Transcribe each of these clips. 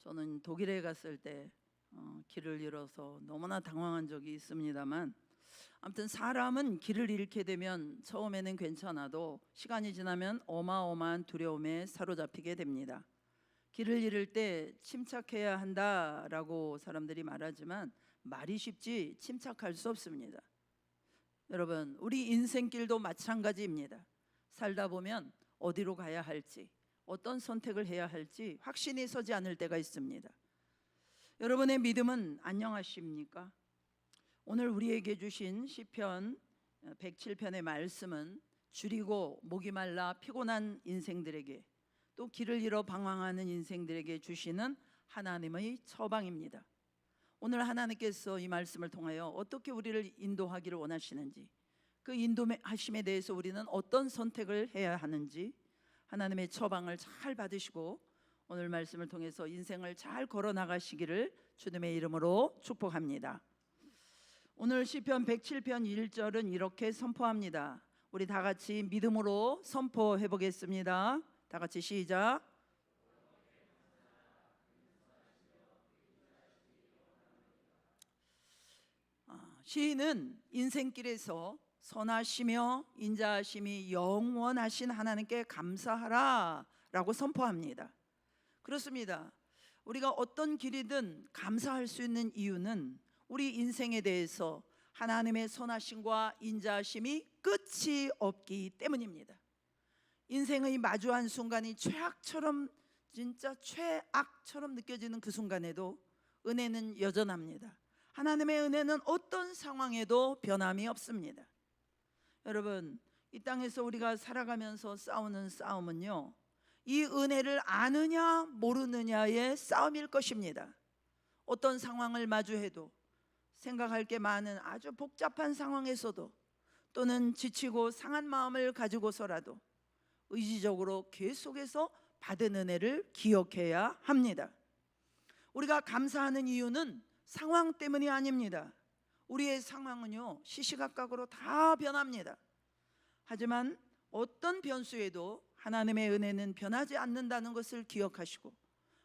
저는 독일에 갔을 때 길을 잃어서 너무나 당황한 적이 있습니다만, 아무튼 사람은 길을 잃게 되면 처음에는 괜찮아도 시간이 지나면 어마어마한 두려움에 사로잡히게 됩니다. 길을 잃을 때 침착해야 한다라고 사람들이 말하지만 말이 쉽지 침착할 수 없습니다. 여러분, 우리 인생길도 마찬가지입니다. 살다 보면 어디로 가야 할지, 어떤 선택을 해야 할지 확신이 서지 않을 때가 있습니다. 여러분의 믿음은 안녕하십니까? 오늘 우리에게 주신 시편 107편의 말씀은 줄이고 목이 말라 피곤한 인생들에게, 또 길을 잃어 방황하는 인생들에게 주시는 하나님의 처방입니다. 오늘 하나님께서 이 말씀을 통하여 어떻게 우리를 인도하기를 원하시는지, 그 인도하심에 대해서 우리는 어떤 선택을 해야 하는지 하나님의 처방을 잘 받으시고 오늘 말씀을 통해서 인생을 잘 걸어 나가시기를 주님의 이름으로 축복합니다. 오늘 시편 107편 1절은 이렇게 선포합니다. 우리 다 같이 믿음으로 선포해 보겠습니다. 다 같이 시작. 시인은 인생길에서 선하시며 인자하심이 영원하신 하나님께 감사하라 라고 선포합니다. 그렇습니다. 우리가 어떤 길이든 감사할 수 있는 이유는 우리 인생에 대해서 하나님의 선하심과 인자하심이 끝이 없기 때문입니다. 인생의 마주한 순간이 최악처럼, 진짜 최악처럼 느껴지는 그 순간에도 은혜는 여전합니다. 하나님의 은혜는 어떤 상황에도 변함이 없습니다. 여러분, 이 땅에서 우리가 살아가면서 싸우는 싸움은요, 이 은혜를 아느냐 모르느냐의 싸움일 것입니다. 어떤 상황을 마주해도, 생각할 게 많은 아주 복잡한 상황에서도, 또는 지치고 상한 마음을 가지고서라도 의지적으로 계속해서 받은 은혜를 기억해야 합니다. 우리가 감사하는 이유는 상황 때문이 아닙니다. 우리의 상황은요, 시시각각으로 다 변합니다. 하지만 어떤 변수에도 하나님의 은혜는 변하지 않는다는 것을 기억하시고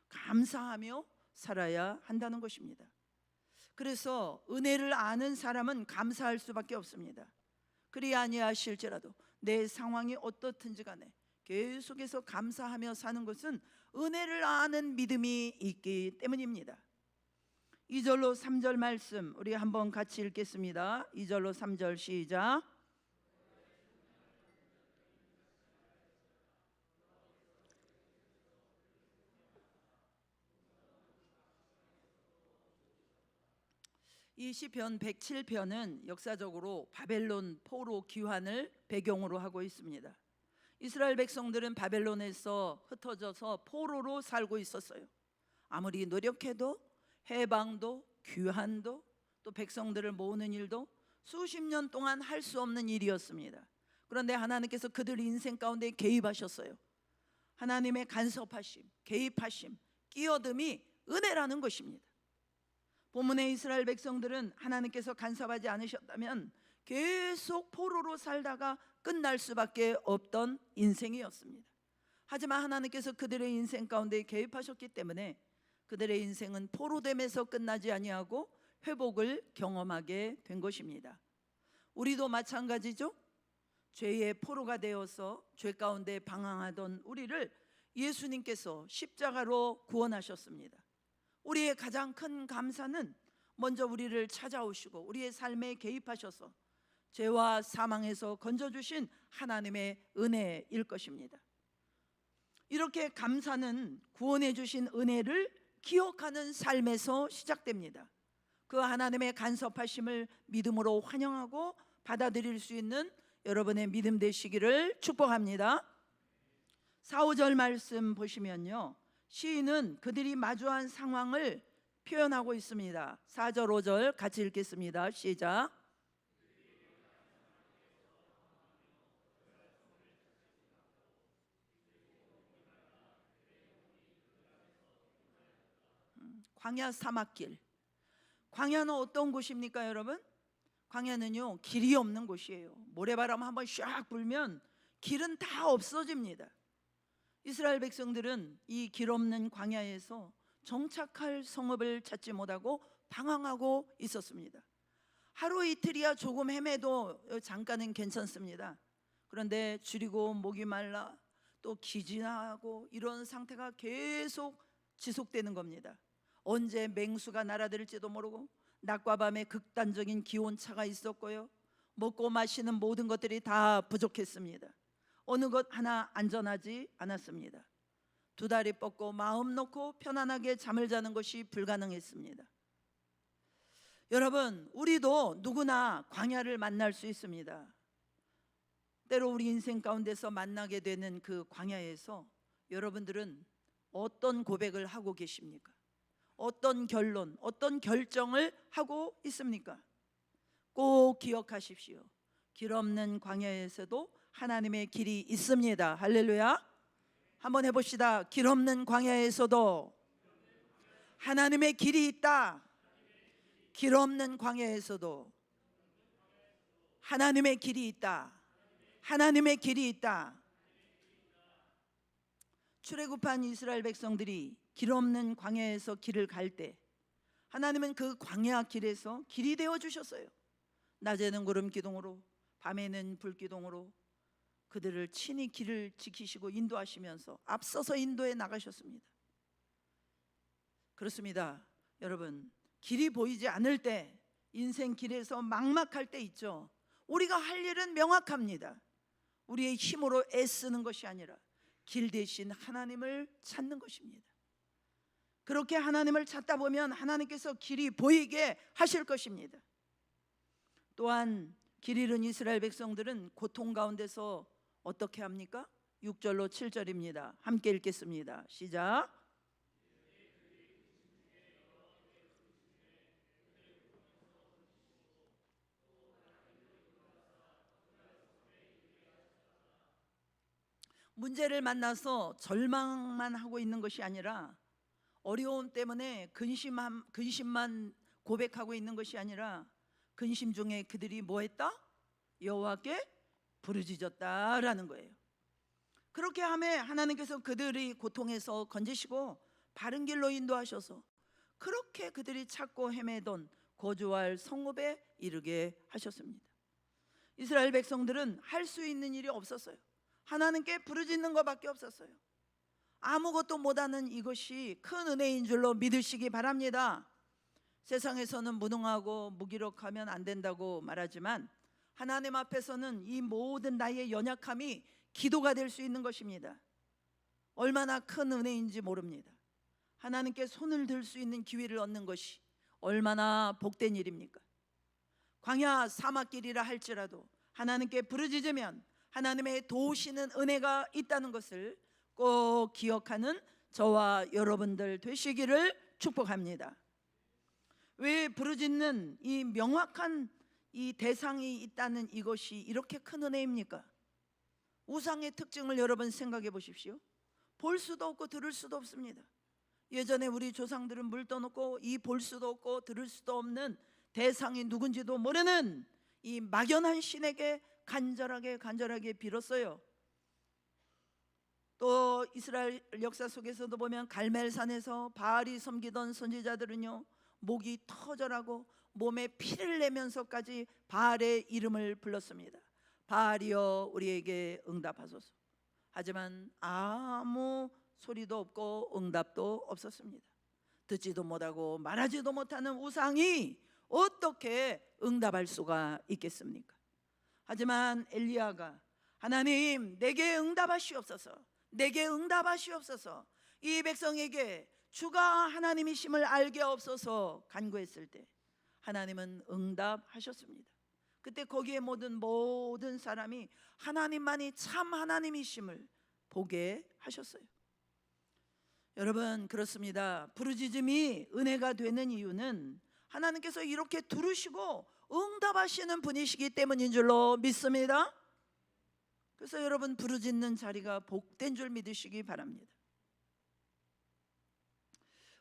감사하며 살아야 한다는 것입니다. 그래서 은혜를 아는 사람은 감사할 수밖에 없습니다. 그리 아니하실지라도 내 상황이 어떻든지 간에 계속해서 감사하며 사는 것은 은혜를 아는 믿음이 있기 때문입니다. 2절로 3절 말씀 우리 한번 같이 읽겠습니다. 2절로 3절 시작. 이 시편 107편은 역사적으로 바벨론 포로 귀환을 배경으로 하고 있습니다. 이스라엘 백성들은 바벨론에서 흩어져서 포로로 살고 있었어요. 아무리 노력해도 해방도 귀환도 또 백성들을 모으는 일도 수십 년 동안 할 수 없는 일이었습니다. 그런데 하나님께서 그들 인생 가운데 개입하셨어요. 하나님의 간섭하심, 개입하심, 끼어듦이 은혜라는 것입니다. 본문의 이스라엘 백성들은 하나님께서 간섭하지 않으셨다면 계속 포로로 살다가 끝날 수밖에 없던 인생이었습니다. 하지만 하나님께서 그들의 인생 가운데 개입하셨기 때문에 그들의 인생은 포로됨에서 끝나지 아니하고 회복을 경험하게 된 것입니다. 우리도 마찬가지죠. 죄의 포로가 되어서 죄 가운데 방황하던 우리를 예수님께서 십자가로 구원하셨습니다. 우리의 가장 큰 감사는 먼저 우리를 찾아오시고 우리의 삶에 개입하셔서 죄와 사망에서 건져주신 하나님의 은혜일 것입니다. 이렇게 감사는 구원해 주신 은혜를 기억하는 삶에서 시작됩니다. 그 하나님의 간섭하심을 믿음으로 환영하고 받아들일 수 있는 여러분의 믿음 되시기를 축복합니다. 4, 5절 말씀 보시면요, 시인은 그들이 마주한 상황을 표현하고 있습니다. 4절 5절 같이 읽겠습니다. 시작. 광야 사막길. 광야는 어떤 곳입니까 여러분? 광야는요, 길이 없는 곳이에요. 모래바람 한번 샥 불면 길은 다 없어집니다. 이스라엘 백성들은 이 길 없는 광야에서 정착할 성읍을 찾지 못하고 방황하고 있었습니다. 하루 이틀이야 조금 헤매도 잠깐은 괜찮습니다. 그런데 줄이고 목이 말라 또 기진하고 이런 상태가 계속 지속되는 겁니다. 언제 맹수가 날아들을지도 모르고 낮과 밤에 극단적인 기온차가 있었고요. 먹고 마시는 모든 것들이 다 부족했습니다. 어느 것 하나 안전하지 않았습니다. 두 다리 뻗고 마음 놓고 편안하게 잠을 자는 것이 불가능했습니다. 여러분, 우리도 누구나 광야를 만날 수 있습니다. 때로 우리 인생 가운데서 만나게 되는 그 광야에서 여러분들은 어떤 고백을 하고 계십니까? 어떤 결론, 어떤 결정을 하고 있습니까? 꼭 기억하십시오. 길 없는 광야에서도 하나님의 길이 있습니다. 할렐루야. 한번 해봅시다. 길 없는 광야에서도 하나님의 길이 있다. 길 없는 광야에서도 하나님의 길이 있다. 하나님의 길이 있다. 출애굽한 이스라엘 백성들이 길 없는 광야에서 길을 갈 때 하나님은 그 광야 길에서 길이 되어 주셨어요. 낮에는 구름 기둥으로 밤에는 불 기둥으로 그들을 친히 길을 지키시고 인도하시면서 앞서서 인도해 나가셨습니다. 그렇습니다. 여러분, 길이 보이지 않을 때 인생 길에서 막막할 때 있죠. 우리가 할 일은 명확합니다. 우리의 힘으로 애쓰는 것이 아니라 길 대신 하나님을 찾는 것입니다. 그렇게 하나님을 찾다 보면 하나님께서 길이 보이게 하실 것입니다. 또한 길 잃은 이스라엘 백성들은 고통 가운데서 어떻게 합니까? 6절로 7절입니다. 함께 읽겠습니다. 시작. 문제를 만나서 절망만 하고 있는 것이 아니라 어려움 때문에 근심만 고백하고 있는 것이 아니라 근심 중에 그들이 뭐 했다? 여호와께 부르짖었다라는 거예요. 그렇게 하매 하나님께서 그들이 고통에서 건지시고 바른 길로 인도하셔서 그렇게 그들이 찾고 헤매던 거주할 성읍에 이르게 하셨습니다. 이스라엘 백성들은 할 수 있는 일이 없었어요. 하나님께 부르짖는 것밖에 없었어요. 아무것도 못하는 이것이 큰 은혜인 줄로 믿으시기 바랍니다. 세상에서는 무능하고 무기력하면 안 된다고 말하지만 하나님 앞에서는 이 모든 나의 연약함이 기도가 될 수 있는 것입니다. 얼마나 큰 은혜인지 모릅니다. 하나님께 손을 들 수 있는 기회를 얻는 것이 얼마나 복된 일입니까? 광야 사막길이라 할지라도 하나님께 부르짖으면 하나님의 도우시는 은혜가 있다는 것을 꼭 기억하는 저와 여러분들 되시기를 축복합니다. 왜 부르짖는 이 명확한 이 대상이 있다는 이것이 이렇게 큰 은혜입니까? 우상의 특징을 여러분 생각해 보십시오. 볼 수도 없고 들을 수도 없습니다. 예전에 우리 조상들은 물 떠놓고 이 볼 수도 없고 들을 수도 없는 대상이 누군지도 모르는 이 막연한 신에게 간절하게 빌었어요. 또 이스라엘 역사 속에서도 보면 갈멜산에서 바알이 섬기던 선지자들은요 목이 터져라고 몸에 피를 내면서까지 바알의 이름을 불렀습니다. 바알이여 우리에게 응답하소서. 하지만 아무 소리도 없고 응답도 없었습니다. 듣지도 못하고 말하지도 못하는 우상이 어떻게 응답할 수가 있겠습니까? 하지만 엘리야가 하나님 내게 응답하시옵소서, 내게 응답하시옵소서, 이 백성에게 주가 하나님이심을 알게 없어서 간구했을 때 하나님은 응답하셨습니다. 그때 거기에 모든 사람이 하나님만이 참 하나님이심을 보게 하셨어요. 여러분 그렇습니다. 부르짖음이 은혜가 되는 이유는 하나님께서 이렇게 들으시고 응답하시는 분이시기 때문인 줄로 믿습니다. 그래서 여러분 부르짖는 자리가 복된 줄 믿으시기 바랍니다.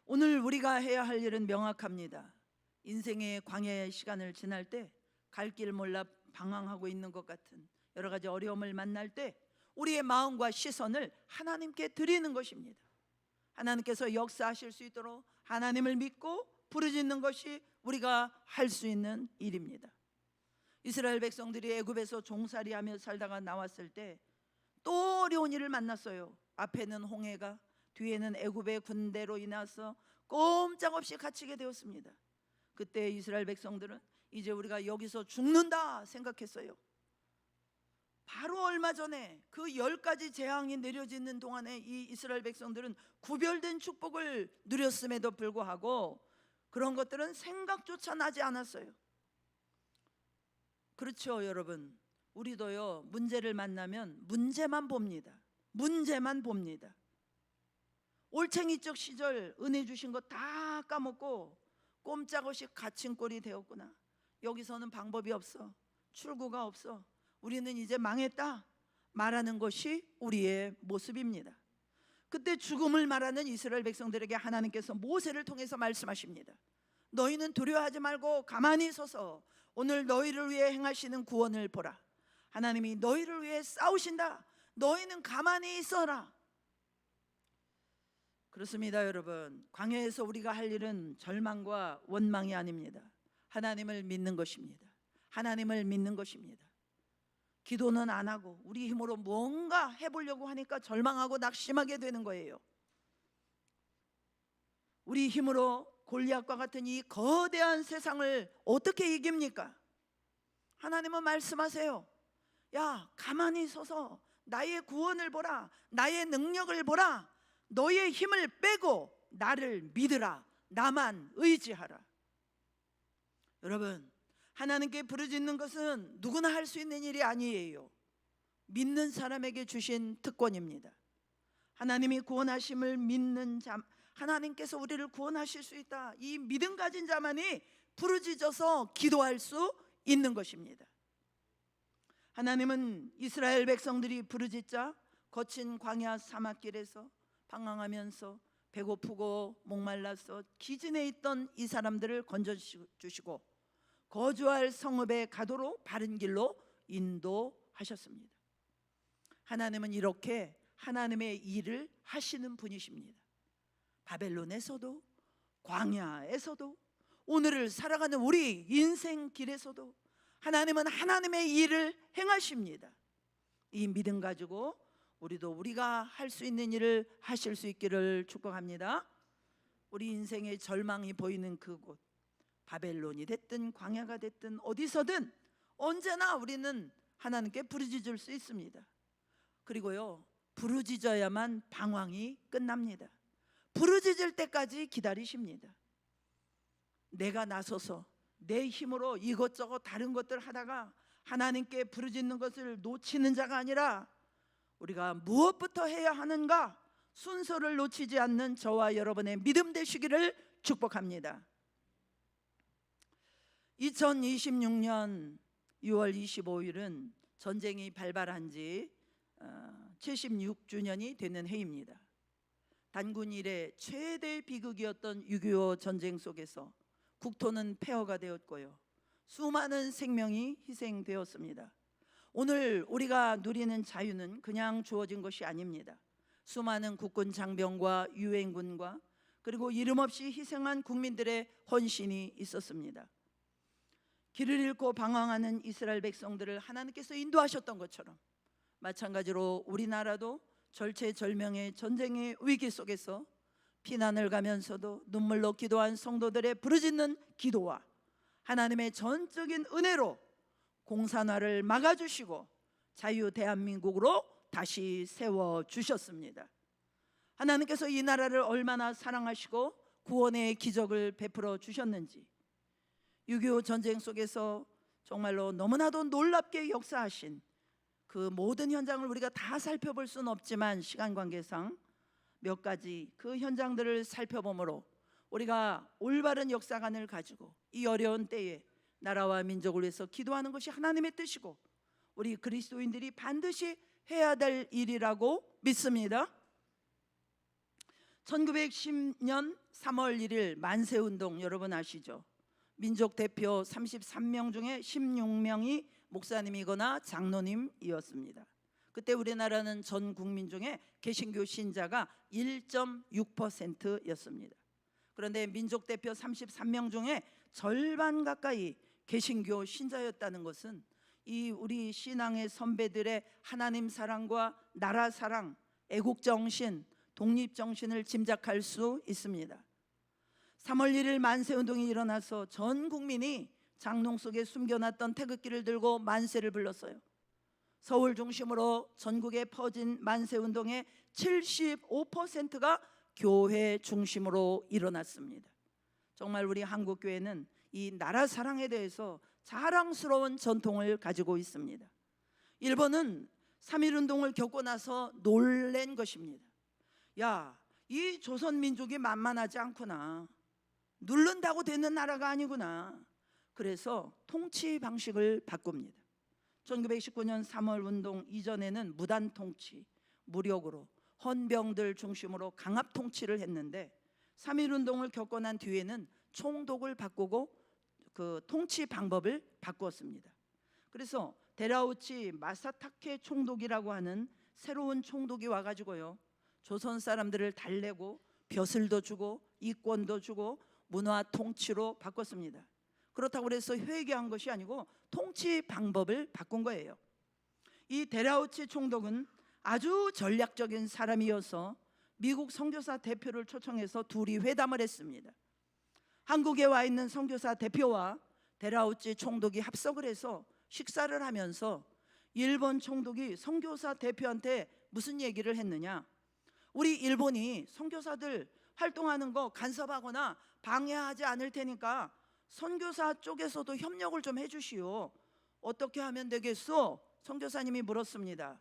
오늘 우리가 해야 할 일은 명확합니다. 인생의 광야의 시간을 지날 때 갈 길 몰라 방황하고 있는 것 같은 여러 가지 어려움을 만날 때 우리의 마음과 시선을 하나님께 드리는 것입니다. 하나님께서 역사하실 수 있도록 하나님을 믿고 부르짖는 것이 우리가 할 수 있는 일입니다. 이스라엘 백성들이 애굽에서 종살이하며 살다가 나왔을 때 또 어려운 일을 만났어요. 앞에는 홍해가, 뒤에는 애굽의 군대로 인해서 꼼짝없이 갇히게 되었습니다. 그때 이스라엘 백성들은 이제 우리가 여기서 죽는다 생각했어요. 바로 얼마 전에 그 10가지 재앙이 내려지는 동안에 이 이스라엘 백성들은 구별된 축복을 누렸음에도 불구하고 그런 것들은 생각조차 나지 않았어요. 그렇죠, 여러분. 우리도요, 문제를 만나면 문제만 봅니다. 문제만 봅니다. 올챙이적 시절 은혜 주신 거 다 까먹고 꼼짝없이 갇힌 꼴이 되었구나. 여기서는 방법이 없어. 출구가 없어. 우리는 이제 망했다 말하는 것이 우리의 모습입니다. 그때 죽음을 말하는 이스라엘 백성들에게 하나님께서 모세를 통해서 말씀하십니다. 너희는 두려워하지 말고 가만히 서서 오늘 너희를 위해 행하시는 구원을 보라. 하나님이 너희를 위해 싸우신다. 너희는 가만히 있어라. 그렇습니다, 여러분. 광야에서 우리가 할 일은 절망과 원망이 아닙니다. 하나님을 믿는 것입니다. 하나님을 믿는 것입니다. 기도는 안 하고 우리 힘으로 뭔가 해보려고 하니까 절망하고 낙심하게 되는 거예요. 우리 힘으로 골리앗과 같은 이 거대한 세상을 어떻게 이깁니까? 하나님은 말씀하세요. 야, 가만히 서서 나의 구원을 보라. 나의 능력을 보라. 너의 힘을 빼고 나를 믿으라. 나만 의지하라. 여러분, 하나님께 부르짖는 것은 누구나 할 수 있는 일이 아니에요. 믿는 사람에게 주신 특권입니다. 하나님이 구원하심을 믿는 자, 하나님께서 우리를 구원하실 수 있다. 이 믿음 가진 자만이 부르짖어서 기도할 수 있는 것입니다. 하나님은 이스라엘 백성들이 부르짖자 거친 광야 사막길에서 방황하면서 배고프고 목말라서 기진해 있던 이 사람들을 건져주시고 거주할 성읍에 가도록 바른 길로 인도하셨습니다. 하나님은 이렇게 하나님의 일을 하시는 분이십니다. 바벨론에서도, 광야에서도, 오늘을 살아가는 우리 인생 길에서도 하나님은 하나님의 일을 행하십니다. 이 믿음 가지고 우리도 우리가 할 수 있는 일을 하실 수 있기를 축복합니다. 우리 인생의 절망이 보이는 그곳, 바벨론이 됐든 광야가 됐든 어디서든 언제나 우리는 하나님께 부르짖을 수 있습니다. 그리고요, 부르짖어야만 방황이 끝납니다. 부르짖을 때까지 기다리십니다. 내가 나서서 내 힘으로 이것저것 다른 것들 하다가 하나님께 부르짖는 것을 놓치는 자가 아니라 우리가 무엇부터 해야 하는가 순서를 놓치지 않는 저와 여러분의 믿음 되시기를 축복합니다. 2026년 6월 25일은 전쟁이 발발한 지 76주년이 되는 해입니다. 단군 이래 최대 비극이었던 6.25 전쟁 속에서 국토는 폐허가 되었고요, 수많은 생명이 희생되었습니다. 오늘 우리가 누리는 자유는 그냥 주어진 것이 아닙니다. 수많은 국군 장병과 유엔군과 그리고 이름 없이 희생한 국민들의 헌신이 있었습니다. 길을 잃고 방황하는 이스라엘 백성들을 하나님께서 인도하셨던 것처럼 마찬가지로 우리나라도 절체절명의 전쟁의 위기 속에서 피난을 가면서도 눈물로 기도한 성도들의 부르짖는 기도와 하나님의 전적인 은혜로 공산화를 막아주시고 자유 대한민국으로 다시 세워주셨습니다. 하나님께서 이 나라를 얼마나 사랑하시고 구원의 기적을 베풀어 주셨는지 6.25 전쟁 속에서 정말로 너무나도 놀랍게 역사하신 그 모든 현장을 우리가 다 살펴볼 수는 없지만 시간 관계상 몇 가지 그 현장들을 살펴보므로 우리가 올바른 역사관을 가지고 이 어려운 때에 나라와 민족을 위해서 기도하는 것이 하나님의 뜻이고 우리 그리스도인들이 반드시 해야 될 일이라고 믿습니다. 1910년 3월 1일 만세운동 여러분 아시죠? 민족 대표 33명 중에 16명이 목사님이거나 장로님이었습니다. 그때 우리나라는 전 국민 중에 개신교 신자가 1.6%였습니다. 그런데 민족 대표 33명 중에 절반 가까이 개신교 신자였다는 것은 이 우리 신앙의 선배들의 하나님 사랑과 나라 사랑, 애국 정신, 독립 정신을 짐작할 수 있습니다. 3월 1일 만세운동이 일어나서 전 국민이 장롱 속에 숨겨놨던 태극기를 들고 만세를 불렀어요. 서울 중심으로 전국에 퍼진 만세운동의 75%가 교회 중심으로 일어났습니다. 정말 우리 한국교회는 이 나라 사랑에 대해서 자랑스러운 전통을 가지고 있습니다. 일본은 3.1운동을 겪고 나서 놀란 것입니다. 야, 이 조선민족이 만만하지 않구나. 누른다고 되는 나라가 아니구나. 그래서 통치 방식을 바꿉니다. 1919년 3월 운동 이전에는 무단 통치, 무력으로 헌병들 중심으로 강압 통치를 했는데 3.1 운동을 겪고 난 뒤에는 총독을 바꾸고 그 통치 방법을 바꾸었습니다. 그래서 데라우치 마사타케 총독이라고 하는 새로운 총독이 와가지고요, 조선 사람들을 달래고 벼슬도 주고 이권도 주고 문화 통치로 바꿨습니다. 그렇다고 해서 회개한 것이 아니고 통치 방법을 바꾼 거예요. 이 데라우치 총독은 아주 전략적인 사람이어서 미국 선교사 대표를 초청해서 둘이 회담을 했습니다. 한국에 와 있는 선교사 대표와 데라우치 총독이 합석을 해서 식사를 하면서 일본 총독이 선교사 대표한테 무슨 얘기를 했느냐, 우리 일본이 선교사들 활동하는 거 간섭하거나 방해하지 않을 테니까 선교사 쪽에서도 협력을 좀 해주시오. 어떻게 하면 되겠소? 선교사님이 물었습니다.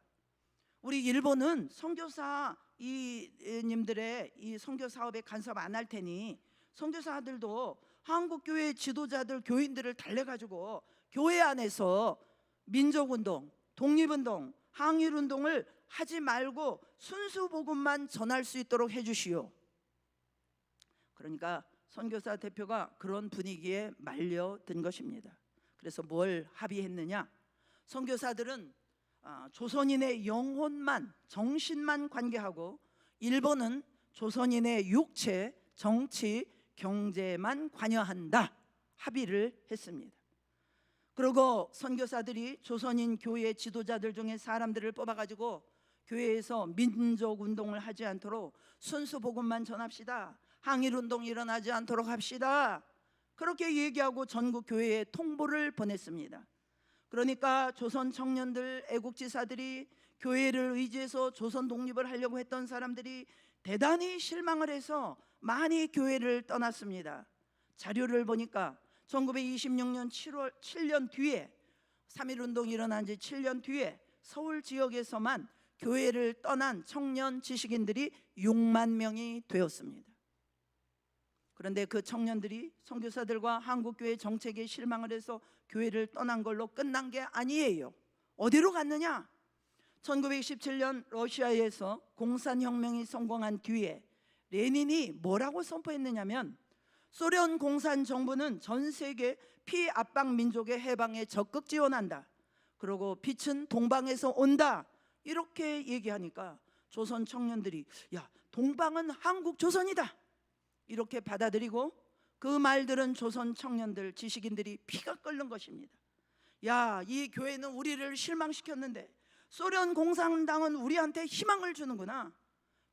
우리 일본은 선교사 님들의 이 선교 사업에 간섭 안 할 테니 선교사들도 한국 교회 지도자들 교인들을 달래가지고 교회 안에서 민족운동, 독립운동, 항일운동을 하지 말고 순수 복음만 전할 수 있도록 해주시오. 그러니까 선교사 대표가 그런 분위기에 말려든 것입니다. 그래서 뭘 합의했느냐? 선교사들은 조선인의 영혼만, 정신만 관계하고 일본은 조선인의 육체, 정치, 경제만 관여한다 합의를 했습니다. 그리고 선교사들이 조선인 교회 지도자들 중에 사람들을 뽑아가지고 교회에서 민족운동을 하지 않도록 순수 복음만 전합시다, 항일운동이 일어나지 않도록 합시다, 그렇게 얘기하고 전국 교회에 통보를 보냈습니다. 그러니까 조선 청년들, 애국지사들이 교회를 의지해서 조선 독립을 하려고 했던 사람들이 대단히 실망을 해서 많이 교회를 떠났습니다. 자료를 보니까 1926년 7년 뒤에 3.1운동이 일어난 지 7년 뒤에 서울 지역에서만 교회를 떠난 청년 지식인들이 6만 명이 되었습니다. 그런데 그 청년들이 선교사들과 한국교회 정책에 실망을 해서 교회를 떠난 걸로 끝난 게 아니에요. 어디로 갔느냐? 1917년 러시아에서 공산혁명이 성공한 뒤에 레닌이 뭐라고 선포했느냐면, 소련 공산 정부는 전 세계 피압박 민족의 해방에 적극 지원한다. 그리고 빛은 동방에서 온다. 이렇게 얘기하니까 조선 청년들이 야, 동방은 한국 조선이다. 이렇게 받아들이고 그 말들은 조선 청년들, 지식인들이 피가 끓는 것입니다. 야, 이 교회는 우리를 실망시켰는데 소련 공산당은 우리한테 희망을 주는구나.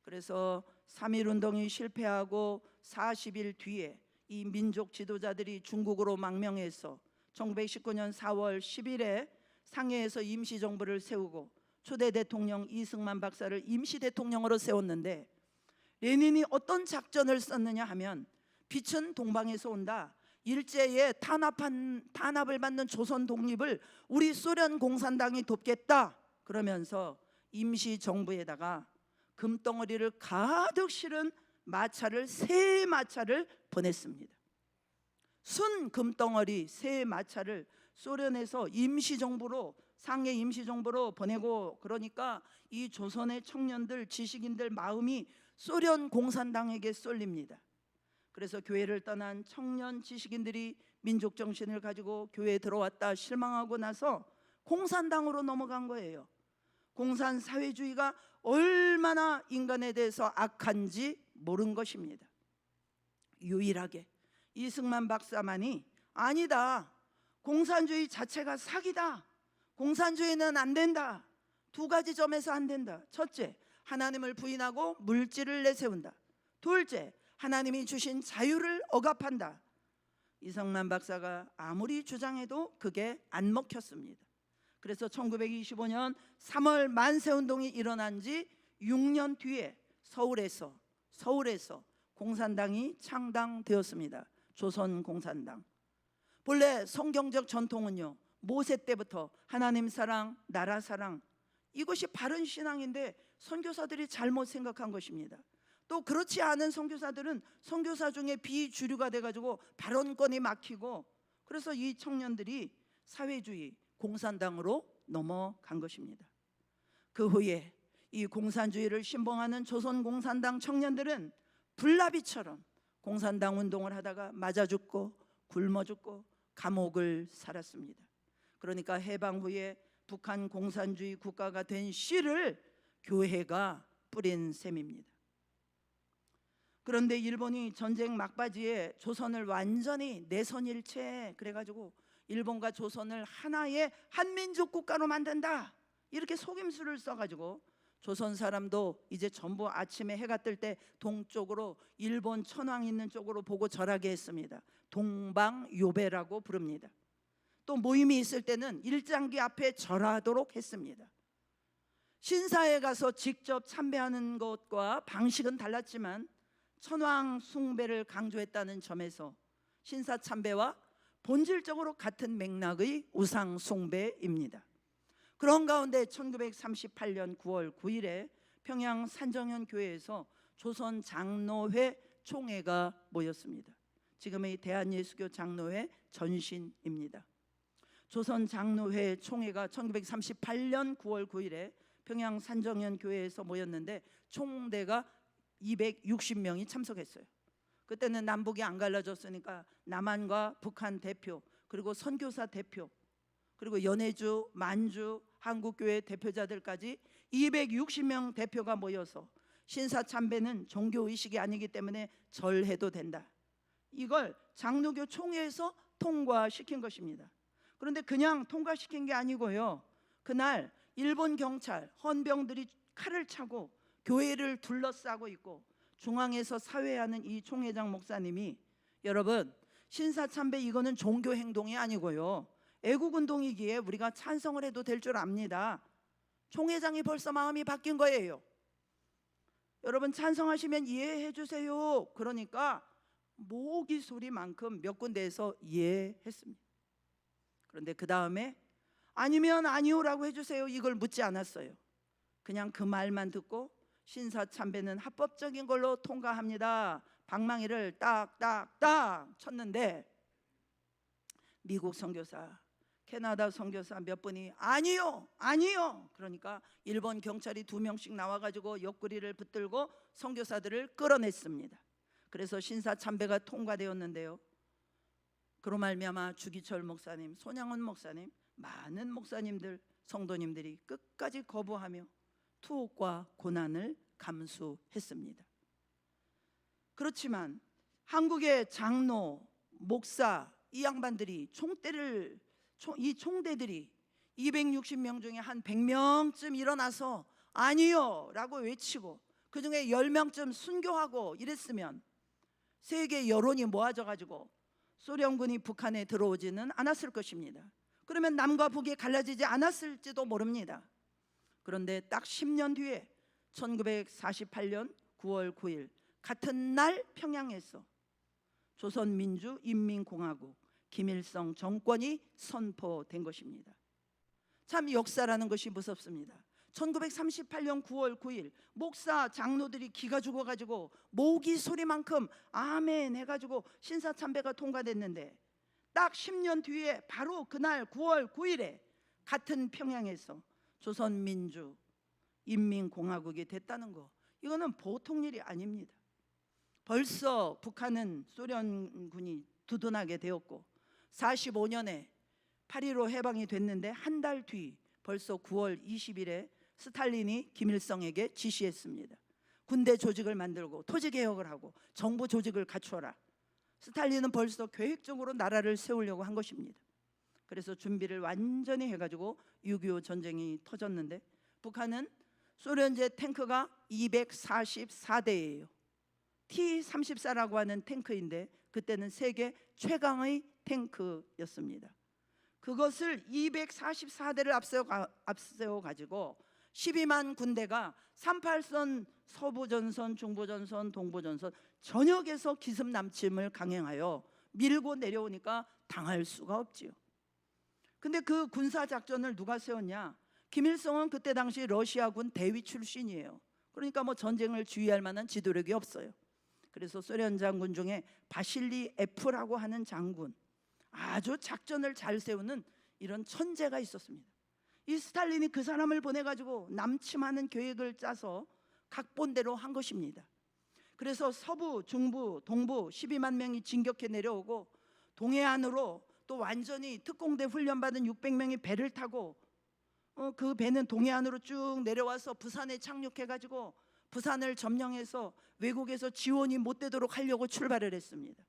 그래서 3.1운동이 실패하고 40일 뒤에 이 민족 지도자들이 중국으로 망명해서 1919년 4월 10일에 상해에서 임시정부를 세우고 초대 대통령 이승만 박사를 임시 대통령으로 세웠는데, 레닌이 어떤 작전을 썼느냐 하면 빛은 동방에서 온다, 일제에 탄압을 받는 조선 독립을 우리 소련 공산당이 돕겠다 그러면서 임시정부에다가 금덩어리를 가득 실은 마차를, 새 마차를 보냈습니다. 순 금덩어리 새 마차를 소련에서 임시정부로, 상해 임시정부로 보내고, 그러니까 이 조선의 청년들, 지식인들 마음이 소련 공산당에게 쏠립니다. 그래서 교회를 떠난 청년 지식인들이 민족 정신을 가지고 교회에 들어왔다 실망하고 나서 공산당으로 넘어간 거예요. 공산 사회주의가 얼마나 인간에 대해서 악한지 모른 것입니다. 유일하게 이승만 박사만이 아니다, 공산주의 자체가 사기다, 공산주의는 안 된다, 두 가지 점에서 안 된다. 첫째, 하나님을 부인하고 물질을 내세운다. 둘째, 하나님이 주신 자유를 억압한다. 이승만 박사가 아무리 주장해도 그게 안 먹혔습니다. 그래서 1925년 3월 만세운동이 일어난 지 6년 뒤에 서울에서 공산당이 창당되었습니다. 조선공산당. 본래 성경적 전통은요, 모세 때부터 하나님 사랑, 나라 사랑, 이것이 바른 신앙인데 선교사들이 잘못 생각한 것입니다. 또 그렇지 않은 선교사들은 선교사 중에 비주류가 돼가지고 발언권이 막히고, 그래서 이 청년들이 사회주의 공산당으로 넘어간 것입니다. 그 후에 이 공산주의를 신봉하는 조선공산당 청년들은 불나비처럼 공산당 운동을 하다가 맞아 죽고 굶어 죽고 감옥을 살았습니다. 그러니까 해방 후에 북한 공산주의 국가가 된 씨를 교회가 뿌린 셈입니다. 그런데 일본이 전쟁 막바지에 조선을 완전히 내선일체 그래가지고 일본과 조선을 하나의 한민족 국가로 만든다, 이렇게 속임수를 써가지고 조선 사람도 이제 전부 아침에 해가 뜰 때 동쪽으로 일본 천황 있는 쪽으로 보고 절하게 했습니다. 동방요배라고 부릅니다. 또 모임이 있을 때는 일장기 앞에 절하도록 했습니다. 신사에 가서 직접 참배하는 것과 방식은 달랐지만 천황 숭배를 강조했다는 점에서 신사 참배와 본질적으로 같은 맥락의 우상 숭배입니다. 그런 가운데 1938년 9월 9일에 평양 산정현 교회에서 조선 장로회 총회가 모였습니다. 지금의 대한예수교 장로회 전신입니다. 조선 장로회 총회가 1938년 9월 9일에 평양 산정현 교회에서 모였는데 총대가 260명이 참석했어요. 그때는 남북이 안 갈라졌으니까 남한과 북한 대표, 그리고 선교사 대표, 그리고 연해주, 만주, 한국교회 대표자들까지 260명 대표가 모여서 신사참배는 종교의식이 아니기 때문에 절해도 된다, 이걸 장로교 총회에서 통과시킨 것입니다. 그런데 그냥 통과시킨 게 아니고요, 그날 일본 경찰, 헌병들이 칼을 차고 교회를 둘러싸고 있고 중앙에서 사회하는 이 총회장 목사님이, 여러분 신사참배 이거는 종교 행동이 아니고요, 애국운동이기에 우리가 찬성을 해도 될 줄 압니다. 총회장이 벌써 마음이 바뀐 거예요. 여러분 찬성하시면 이해해 주세요. 그러니까 모기 소리만큼 몇 군데에서 이해했습니다. 그런데 그 다음에 아니면 아니오라고 해주세요, 이걸 묻지 않았어요. 그냥 그 말만 듣고 신사참배는 합법적인 걸로 통과합니다, 방망이를 딱딱딱 쳤는데 미국 선교사, 캐나다 선교사 몇 분이 아니요 아니요, 그러니까 일본 경찰이 2명씩 나와가지고 옆구리를 붙들고 선교사들을 끌어냈습니다. 그래서 신사참배가 통과되었는데요, 그로 말미암아 주기철 목사님, 손양원 목사님, 많은 목사님들, 성도님들이 끝까지 거부하며 투옥과 고난을 감수했습니다. 그렇지만 한국의 장로, 목사, 이 양반들이 이 총대들이 260명 중에 한 100명쯤 일어나서 아니요 라고 외치고 그 중에 10명쯤 순교하고 이랬으면 세계 여론이 모아져 가지고 소련군이 북한에 들어오지는 않았을 것입니다. 그러면 남과 북이 갈라지지 않았을지도 모릅니다. 그런데 딱 10년 뒤에 1948년 9월 9일 같은 날 평양에서 조선민주인민공화국 김일성 정권이 선포된 것입니다. 참 역사라는 것이 무섭습니다. 1938년 9월 9일 목사 장로들이 기가 죽어가지고 모기 소리만큼 아멘 해가지고 신사참배가 통과됐는데 딱 10년 뒤에 바로 그날 9월 9일에 같은 평양에서 조선민주인민공화국이 됐다는 거, 이거는 보통 일이 아닙니다. 벌써 북한은 소련군이 두둔하게 되었고 45년에 8.15 해방이 됐는데 한 달 뒤 벌써 9월 20일에 스탈린이 김일성에게 지시했습니다. 군대 조직을 만들고 토지 개혁을 하고 정부 조직을 갖추어라. 스탈린은 벌써 계획적으로 나라를 세우려고 한 것입니다. 그래서 준비를 완전히 해가지고 6.25 전쟁이 터졌는데 북한은 소련제 탱크가 244대예요. T-34라고 하는 탱크인데 그때는 세계 최강의 탱크였습니다. 그것을 244대를 앞세워 가지고 12만 군대가 38선 서부전선, 중부전선, 동부전선 전역에서 기습남침을 강행하여 밀고 내려오니까 당할 수가 없지요. 근데 그 군사작전을 누가 세웠냐? 김일성은 그때 당시 러시아군 대위 출신이에요. 그러니까 뭐 전쟁을 주의할 만한 지도력이 없어요. 그래서 소련 장군 중에 바실리 F라고 하는 장군, 아주 작전을 잘 세우는 이런 천재가 있었습니다. 이 스탈린이 그 사람을 보내가지고 남침하는 계획을 짜서 각본대로 한 것입니다. 그래서 서부, 중부, 동부 12만 명이 진격해 내려오고 동해안으로 또 완전히 특공대 훈련받은 600명이 배를 타고 그 배는 동해안으로 쭉 내려와서 부산에 착륙해가지고 부산을 점령해서 외국에서 지원이 못 되도록 하려고 출발을 했습니다.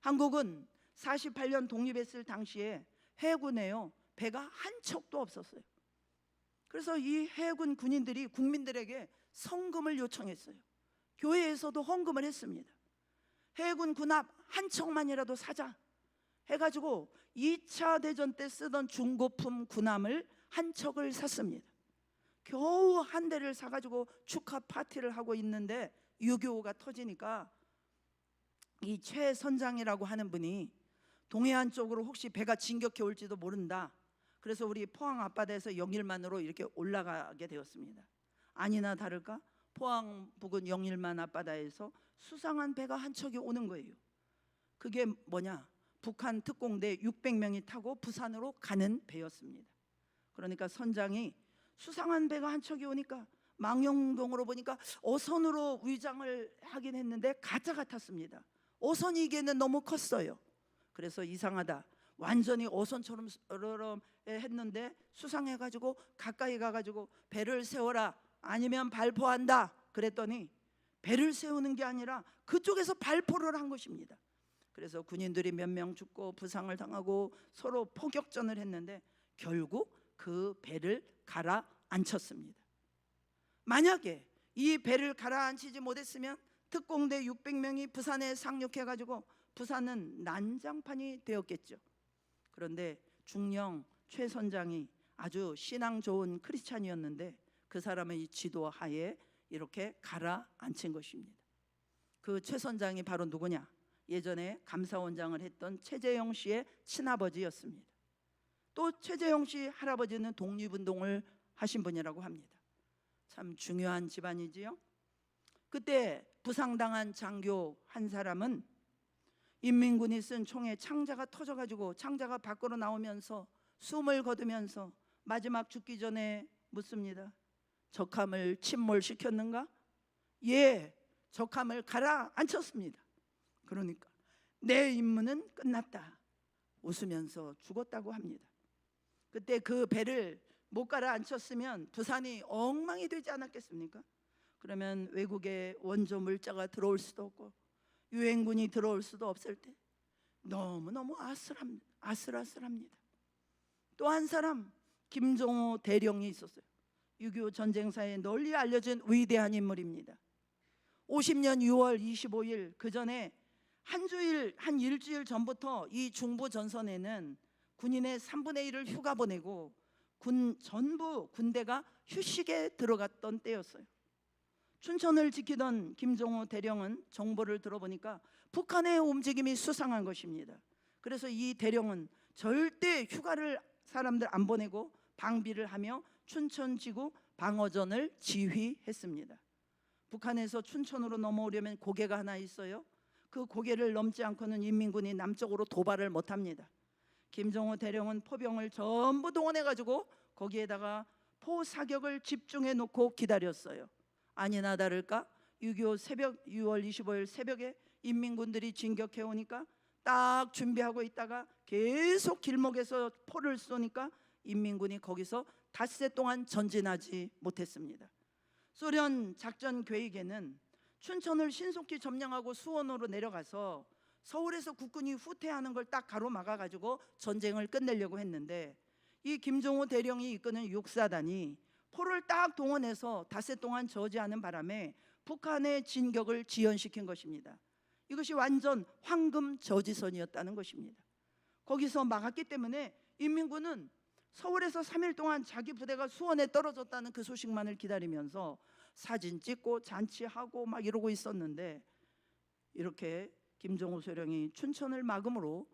한국은 48년 독립했을 당시에 해군에요 배가 한 척도 없었어요. 그래서 이 해군 군인들이 국민들에게 성금을 요청했어요. 교회에서도 헌금을 했습니다. 해군 군합 한 척만이라도 사자 해가지고 2차 대전 때 쓰던 중고품 군함을 한 척을 샀습니다. 겨우 한 대를 사가지고 축하 파티를 하고 있는데 6.25가 터지니까 이 최 선장이라고 하는 분이 동해안 쪽으로 혹시 배가 진격해 올지도 모른다. 그래서 우리 포항 앞바다에서 영일만으로 이렇게 올라가게 되었습니다. 아니나 다를까 포항 부근 영일만 앞바다에서 수상한 배가 한 척이 오는 거예요. 그게 뭐냐? 북한 특공대 600명이 타고 부산으로 가는 배였습니다. 그러니까 선장이 수상한 배가 한 척이 오니까 망령동으로 보니까 어선으로 위장을 하긴 했는데 가짜 같았습니다. 어선이기에는 너무 컸어요. 그래서 이상하다. 완전히 어선처럼 했는데 수상해가지고 가까이 가가지고 배를 세워라 아니면 발포한다 그랬더니 배를 세우는 게 아니라 그쪽에서 발포를 한 것입니다. 그래서 군인들이 몇 명 죽고 부상을 당하고 서로 포격전을 했는데 결국 그 배를 가라앉혔습니다. 만약에 이 배를 가라앉히지 못했으면 특공대 600명이 부산에 상륙해가지고 부산은 난장판이 되었겠죠. 그런데 중령 최 선장이 아주 신앙 좋은 크리스찬이었는데 그 사람의 지도 하에 이렇게 가라앉힌 것입니다. 그 최 선장이 바로 누구냐? 예전에 감사원장을 했던 최재형 씨의 친아버지였습니다. 또 최재형 씨 할아버지는 독립운동을 하신 분이라고 합니다. 참 중요한 집안이지요. 그때 부상당한 장교 한 사람은 인민군이 쓴 총에 창자가 터져가지고 창자가 밖으로 나오면서 숨을 거두면서 마지막 죽기 전에 묻습니다. 적함을 침몰시켰는가? 예, 적함을 가라앉혔습니다. 그러니까 내 임무는 끝났다. 웃으면서 죽었다고 합니다. 그때 그 배를 못 가라앉혔으면 부산이 엉망이 되지 않았겠습니까? 그러면 외국의 원조 물자가 들어올 수도 없고 유엔군이 들어올 수도 없을 때 너무너무 아슬아슬합니다. 또 한 사람 김종호 대령이 있었어요. 6.25 전쟁사에 널리 알려진 위대한 인물입니다. 50년 6월 25일 그 전에 한 일주일 전부터 이 중부 전선에는 군인의 3분의 1을 휴가 보내고 전부 군대가 휴식에 들어갔던 때였어요. 춘천을 지키던 김종호 대령은 정보를 들어보니까 북한의 움직임이 수상한 것입니다. 그래서 이 대령은 절대 휴가를 사람들 안 보내고 방비를 하며 춘천지구 방어전을 지휘했습니다. 북한에서 춘천으로 넘어오려면 고개가 하나 있어요. 그 고개를 넘지 않고는 인민군이 남쪽으로 도발을 못합니다. 김종호 대령은 포병을 전부 동원해가지고 거기에다가 포사격을 집중해 놓고 기다렸어요. 아니나 다를까 6.25 새벽 6월 25일 새벽에 인민군들이 진격해 오니까 딱 준비하고 있다가 계속 길목에서 포를 쏘니까 인민군이 거기서 닷새 동안 전진하지 못했습니다. 소련 작전 계획에는 춘천을 신속히 점령하고 수원으로 내려가서 서울에서 국군이 후퇴하는 걸 딱 가로막아 가지고 전쟁을 끝내려고 했는데, 이 김종호 대령이 이끄는 육사단이 포를 딱 동원해서 닷새 동안 저지하는 바람에 북한의 진격을 지연시킨 것입니다. 이것이 완전 황금 저지선이었다는 것입니다. 거기서 막았기 때문에 인민군은 서울에서 3일 동안 자기 부대가 수원에 떨어졌다는 그 소식만을 기다리면서 사진 찍고 잔치하고 막 이러고 있었는데, 이렇게 김종호 소령이 춘천을 막음으로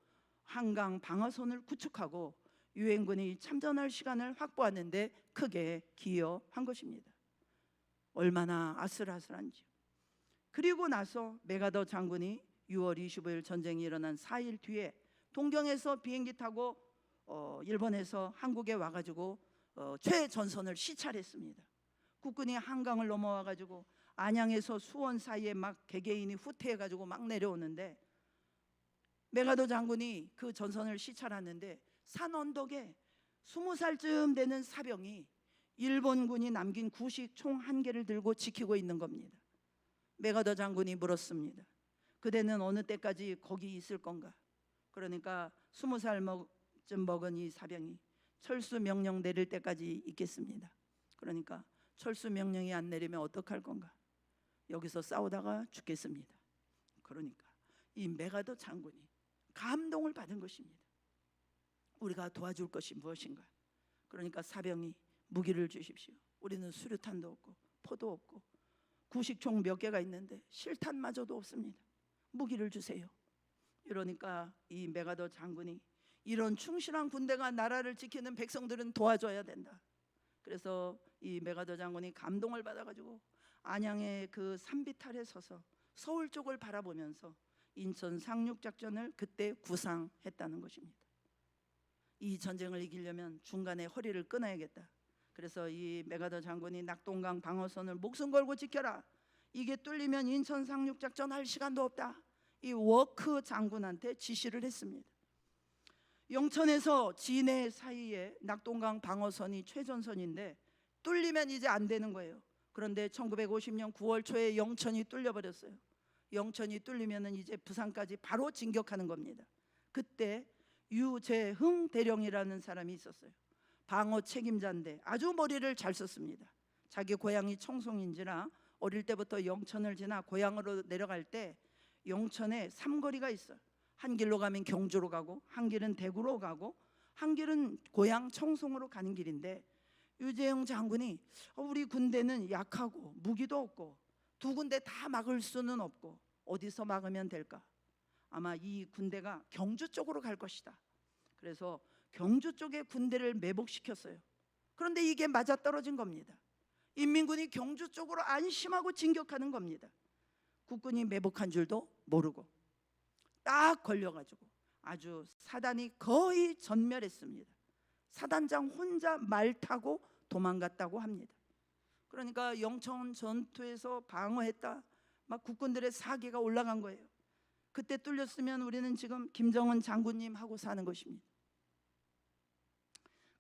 한강 방어선을 구축하고 유엔군이 참전할 시간을 확보하는데 크게 기여한 것입니다. 얼마나 아슬아슬한지요. 그리고 나서 메가더 장군이 6월 25일 전쟁이 일어난 4일 뒤에 동경에서 비행기 타고 일본에서 한국에 와가지고 최전선을 시찰했습니다. 국군이 한강을 넘어와가지고 안양에서 수원 사이에 막 개개인이 후퇴해가지고 막 내려오는데, 메가더 장군이 그 전선을 시찰하는데 산 언덕에 20살쯤 되는 사병이 일본군이 남긴 구식 총 1개를 들고 지키고 있는 겁니다. 메가더 장군이 물었습니다. 그대는 어느 때까지 거기 있을 건가? 그러니까 20살쯤 먹은 이 사병이 철수 명령 내릴 때까지 있겠습니다. 그러니까 철수 명령이 안 내리면 어떡할 건가? 여기서 싸우다가 죽겠습니다. 그러니까 이 메가더 장군이 감동을 받은 것입니다. 우리가 도와줄 것이 무엇인가? 그러니까 사병이 무기를 주십시오. 우리는 수류탄도 없고 포도 없고 구식총 몇 개가 있는데 실탄마저도 없습니다. 무기를 주세요. 이러니까 이 메가더 장군이 이런 충실한 군대가 나라를 지키는 백성들은 도와줘야 된다. 그래서 이 메가더 장군이 감동을 받아가지고 안양의 그 산비탈에 서서 서울 쪽을 바라보면서 인천 상륙작전을 그때 구상했다는 것입니다. 이 전쟁을 이기려면 중간에 허리를 끊어야겠다. 그래서 이 메가더 장군이 낙동강 방어선을 목숨 걸고 지켜라. 이게 뚫리면 인천 상륙작전 할 시간도 없다. 이 워크 장군한테 지시를 했습니다. 영천에서 진해 사이에 낙동강 방어선이 최전선인데 뚫리면 이제 안 되는 거예요. 그런데 1950년 9월 초에 영천이 뚫려버렸어요. 영천이 뚫리면 이제 부산까지 바로 진격하는 겁니다. 그때 유재흥 대령이라는 사람이 있었어요. 방어 책임자인데 아주 머리를 잘 썼습니다. 자기 고향이 청송인지라 어릴 때부터 영천을 지나 고향으로 내려갈 때 영천에 삼거리가 있어요. 한 길로 가면 경주로 가고, 한 길은 대구로 가고, 한 길은 고향 청송으로 가는 길인데, 유재흥 장군이 우리 군대는 약하고 무기도 없고 두 군데 다 막을 수는 없고 어디서 막으면 될까? 아마 이 군대가 경주 쪽으로 갈 것이다. 그래서 경주 쪽에 군대를 매복시켰어요. 그런데 이게 맞아떨어진 겁니다. 인민군이 경주 쪽으로 안심하고 진격하는 겁니다. 국군이 매복한 줄도 모르고 딱 걸려가지고 아주 사단이 거의 전멸했습니다. 사단장 혼자 말 타고 도망갔다고 합니다. 그러니까 영천 전투에서 방어했다, 막 국군들의 사기가 올라간 거예요. 그때 뚫렸으면 우리는 지금 김정은 장군님 하고 사는 것입니다.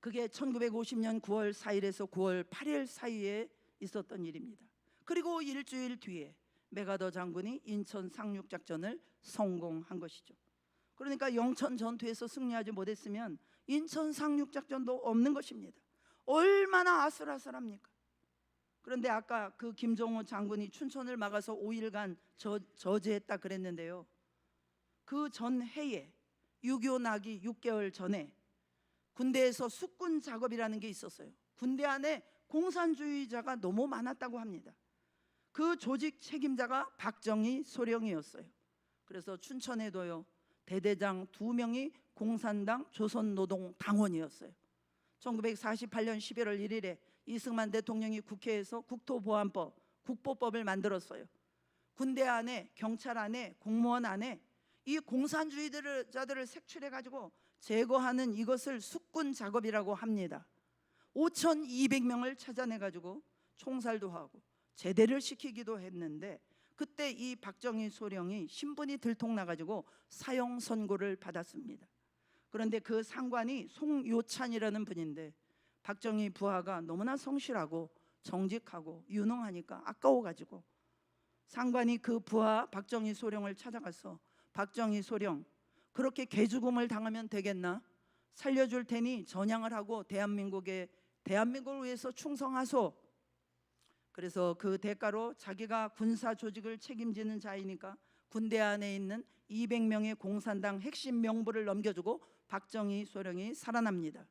그게 1950년 9월 4일에서 9월 8일 사이에 있었던 일입니다. 그리고 일주일 뒤에 메가더 장군이 인천 상륙작전을 성공한 것이죠. 그러니까 영천 전투에서 승리하지 못했으면 인천 상륙작전도 없는 것입니다. 얼마나 아슬아슬합니까? 그런데 아까 그 김종호 장군이 춘천을 막아서 5일간 저지했다 그랬는데요, 그 전해에 6.25 나기 6개월 전에 군대에서 숙군 작업이라는 게 있었어요. 군대 안에 공산주의자가 너무 많았다고 합니다. 그 조직 책임자가 박정희 소령이었어요. 그래서 춘천에도요 대대장 2명이 공산당 조선노동당원이었어요. 1948년 11월 1일에 이승만 대통령이 국회에서 국토보안법, 국보법을 만들었어요. 군대 안에, 경찰 안에, 공무원 안에 이 공산주의자들을 색출해가지고 제거하는 이것을 숙군 작업이라고 합니다. 5,200명을 찾아내가지고 총살도 하고 제대를 시키기도 했는데, 그때 이 박정희 소령이 신분이 들통나가지고 사형 선고를 받았습니다. 그런데 그 상관이 송요찬이라는 분인데 박정희 부하가 너무나 성실하고 정직하고 유능하니까 아까워가지고 상관이 그 부하 박정희 소령을 찾아가서 박정희 소령, 그렇게 개죽음을 당하면 되겠나? 살려줄 테니 전향을 하고 대한민국을 위해서 충성하소. 그래서 그 대가로 자기가 군사 조직을 책임지는 자이니까 군대 안에 있는 200명의 공산당 핵심 명부를 넘겨주고 박정희 소령이 살아납니다.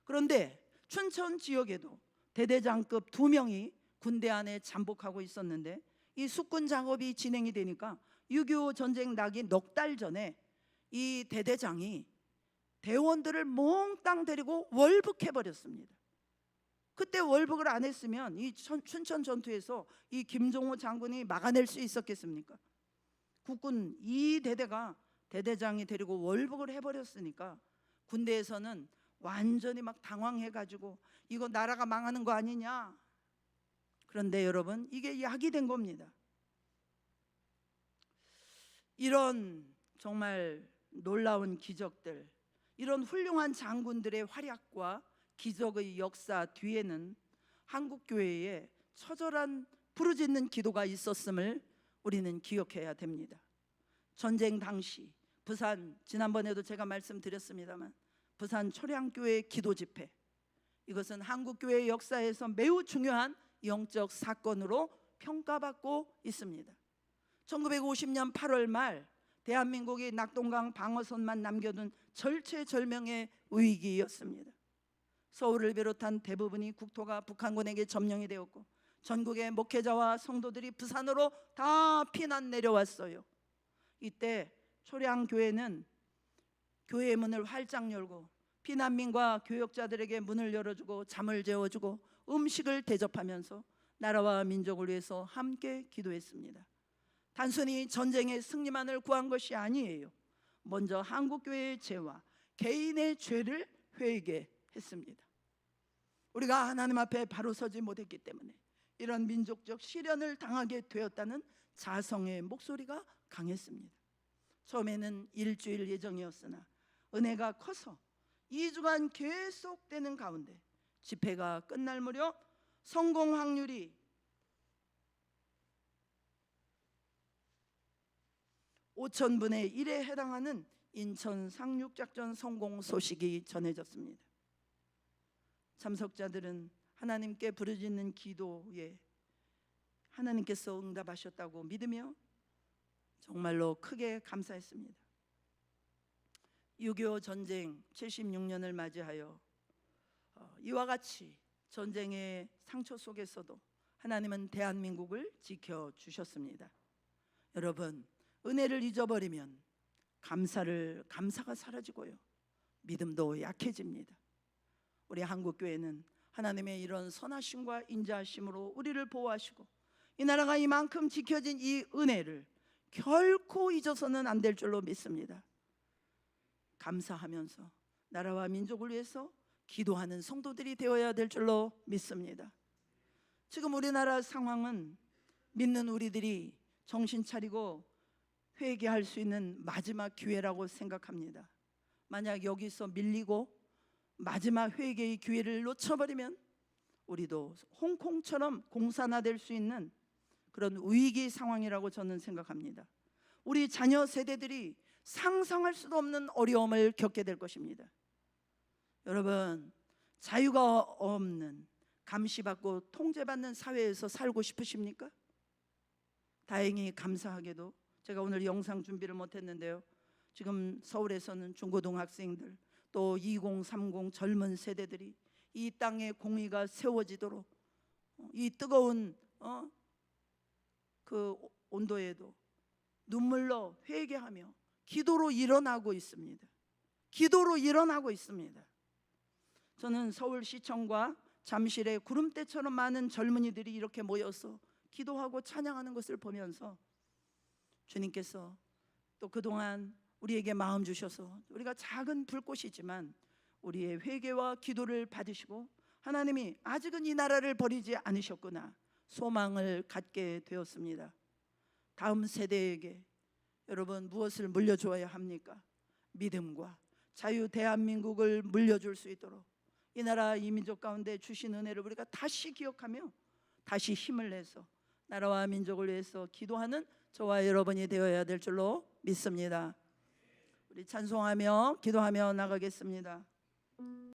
그런데 춘천 지역에도 대대장급 2명이 군대 안에 잠복하고 있었는데 이 숙군 작업이 진행이 되니까 6.25 전쟁 나기 넉 달 전에 이 대대장이 대원들을 몽땅 데리고 월북해버렸습니다. 그때 월북을 안 했으면 이 춘천 전투에서 이 김종호 장군이 막아낼 수 있었겠습니까? 국군 2대대가 대대장이 데리고 월북을 해버렸으니까 군대에서는 완전히 막 당황해가지고 이거 나라가 망하는 거 아니냐. 그런데 여러분, 이게 약이 된 겁니다. 이런 정말 놀라운 기적들, 이런 훌륭한 장군들의 활약과 기적의 역사 뒤에는 한국교회에 처절한 부르짖는 기도가 있었음을 우리는 기억해야 됩니다. 전쟁 당시 부산, 지난번에도 제가 말씀드렸습니다만 부산 초량교회 기도 집회, 이것은 한국교회 역사에서 매우 중요한 영적 사건으로 평가받고 있습니다. 1950년 8월 말 대한민국이 낙동강 방어선만 남겨둔 절체절명의 위기였습니다. 서울을 비롯한 대부분이 국토가 북한군에게 점령이 되었고 전국의 목회자와 성도들이 부산으로 다 피난 내려왔어요. 이때 초량교회는 교회의 문을 활짝 열고 피난민과 교역자들에게 문을 열어주고 잠을 재워주고 음식을 대접하면서 나라와 민족을 위해서 함께 기도했습니다. 단순히 전쟁의 승리만을 구한 것이 아니에요. 먼저 한국교회의 죄와 개인의 죄를 회개했습니다. 우리가 하나님 앞에 바로 서지 못했기 때문에 이런 민족적 시련을 당하게 되었다는 자성의 목소리가 강했습니다. 처음에는 일주일 예정이었으나 은혜가 커서 2주간 계속되는 가운데 집회가 끝날 무렵 성공 확률이 5,000분의 1에 해당하는 인천 상륙작전 성공 소식이 전해졌습니다. 참석자들은 하나님께 부르짖는 기도에 하나님께서 응답하셨다고 믿으며 정말로 크게 감사했습니다. 6.25 전쟁 76년을 맞이하여 이와 같이 전쟁의 상처 속에서도 하나님은 대한민국을 지켜주셨습니다. 여러분, 은혜를 잊어버리면 감사가 사라지고요, 믿음도 약해집니다. 우리 한국교회는 하나님의 이런 선하심과 인자하심으로 우리를 보호하시고 이 나라가 이만큼 지켜진 이 은혜를 결코 잊어서는 안 될 줄로 믿습니다. 감사하면서 나라와 민족을 위해서 기도하는 성도들이 되어야 될 줄로 믿습니다. 지금 우리나라 상황은 믿는 우리들이 정신 차리고 회개할 수 있는 마지막 기회라고 생각합니다. 만약 여기서 밀리고 마지막 회개의 기회를 놓쳐버리면 우리도 홍콩처럼 공산화될 수 있는 그런 위기 상황이라고 저는 생각합니다. 우리 자녀 세대들이 상상할 수도 없는 어려움을 겪게 될 것입니다. 여러분, 자유가 없는 감시받고 통제받는 사회에서 살고 싶으십니까? 다행히 감사하게도 제가 오늘 영상 준비를 못했는데요, 지금 서울에서는 중고등학생들 또 2030 젊은 세대들이 이 땅의 공의가 세워지도록 이 뜨거운 그 온도에도 눈물로 회개하며 기도로 일어나고 있습니다. 기도로 일어나고 있습니다. 저는 서울시청과 잠실의 구름대처럼 많은 젊은이들이 이렇게 모여서 기도하고 찬양하는 것을 보면서 주님께서 또 그동안 우리에게 마음 주셔서 우리가 작은 불꽃이지만 우리의 회개와 기도를 받으시고 하나님이 아직은 이 나라를 버리지 않으셨구나 소망을 갖게 되었습니다. 다음 세대에게 여러분 무엇을 물려주어야 합니까? 믿음과 자유 대한민국을 물려줄 수 있도록 이 나라 이 민족 가운데 주신 은혜를 우리가 다시 기억하며 다시 힘을 내서 나라와 민족을 위해서 기도하는 저와 여러분이 되어야 될 줄로 믿습니다. 우리 찬송하며 기도하며 나가겠습니다.